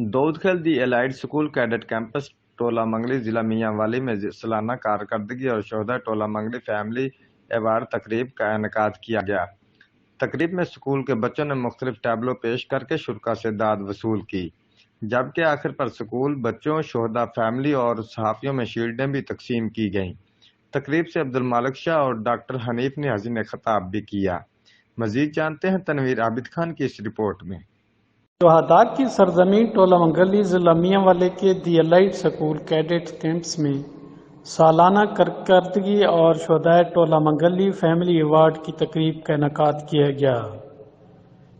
دودھکھل دی allied school cadet campus ٹولا منگلی ضلع میانوالی میں سالانہ کارکردگی اور شہداء ٹولا منگلی فیملی ایوارڈ تقریب کا انعقاد کیا گیا۔ تقریب میں اسکول کے بچوں نے مختلف ٹیبلو پیش کر کے شرکاء سے داد وصول کی، جبکہ آخر پر اسکول بچوں، شہداء فیملی اور صحافیوں میں شیلڈیں بھی تقسیم کی گئیں۔ تقریب سے عبدالمالک شاہ اور ڈاکٹر حنیف نیازی نے خطاب بھی کیا۔ مزید جانتے ہیں تنویر عابد خان کی اس رپورٹ میں۔ شہداء کی سرزمین ٹولا منگلی ضلع میانوالی کے دی ایلائڈ اسکول کیڈٹ کیمپس میں سالانہ کارکردگی اور شہداء ٹولا منگلی فیملی ایوارڈ کی تقریب کا انعقاد کیا گیا۔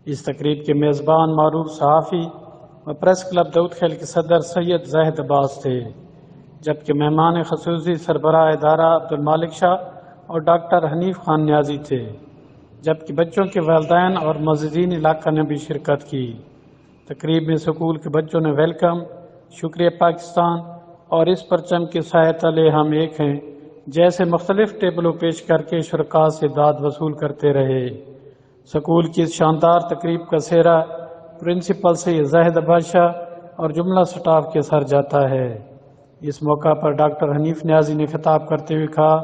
اس تقریب کے میزبان معروف صحافی و پریس کلب دودھکھل کے صدر سید زاہد عباس تھے، جبکہ مہمان خصوصی سربراہ ادارہ عبدالمالک شاہ اور ڈاکٹر حنیف خان نیازی تھے، جبکہ بچوں کے والدین اور معززین علاقہ نے بھی شرکت کی۔ تقریب میں اسکول کے بچوں نے ویلکم، شکریہ پاکستان اور اس پرچم کے سائے تلے ہم ایک ہیں جیسے مختلف ٹیبلوں پیش کر کے شرکاء سے داد وصول کرتے رہے۔ اسکول کی اس شاندار تقریب کا سہرا پرنسپل سید زاہد عباس شاہ اور جملہ سٹاف کے سر جاتا ہے۔ اس موقع پر ڈاکٹر حنیف نیازی نے خطاب کرتے ہوئے کہا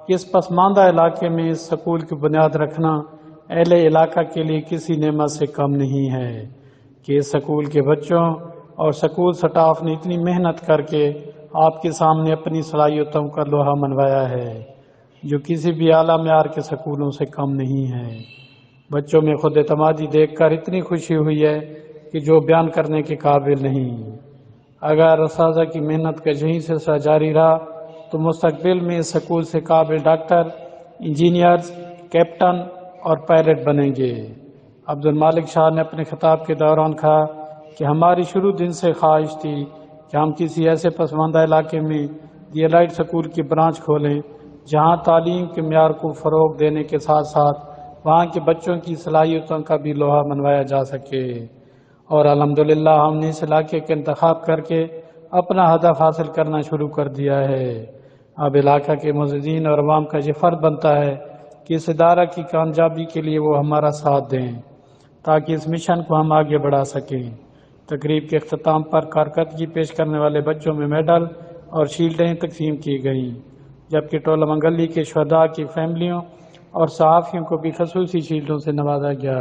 کہ اس پسماندہ علاقے میں اس اسکول کی بنیاد رکھنا اہل علاقہ کے لیے کسی نعمت سے کم نہیں ہے کہ اس اسکول کے بچوں اور اسکول سٹاف نے اتنی محنت کر کے آپ کے سامنے اپنی صلاحیتوں کا لوہا منوایا ہے، جو کسی بھی اعلیٰ معیار کے اسکولوں سے کم نہیں ہے۔ بچوں میں خود اعتمادی دیکھ کر اتنی خوشی ہوئی ہے کہ جو بیان کرنے کے قابل نہیں۔ اگر اساتذہ کی محنت کا یہی سلسلہ جاری رہا تو مستقبل میں اس اسکول سے قابل ڈاکٹر، انجینئرز، کیپٹن اور پائلٹ بنیں گے۔ عبدالمالک شاہ نے اپنے خطاب کے دوران کہا کہ ہماری شروع دن سے خواہش تھی کہ ہم کسی ایسے پسماندہ علاقے میں دی ایلائڈ اسکول کی برانچ کھولیں جہاں تعلیم کے معیار کو فروغ دینے کے ساتھ ساتھ وہاں کے بچوں کی صلاحیتوں کا بھی لوہا منوایا جا سکے، اور الحمدللہ ہم نے اس علاقے کا انتخاب کر کے اپنا ہدف حاصل کرنا شروع کر دیا ہے۔ اب علاقہ کے معززین اور عوام کا یہ فرض بنتا ہے کہ اس ادارہ کی کامیابی کے لیے وہ ہمارا ساتھ دیں تاکہ اس مشن کو ہم آگے بڑھا سکیں۔ تقریب کے اختتام پر کارکردگی پیش کرنے والے بچوں میں میڈل اور شیلڈیں تقسیم کی گئیں، جبکہ ٹولا منگلی کے شہداء کی فیملیوں اور صحافیوں کو بھی خصوصی شیلڈوں سے نوازا گیا۔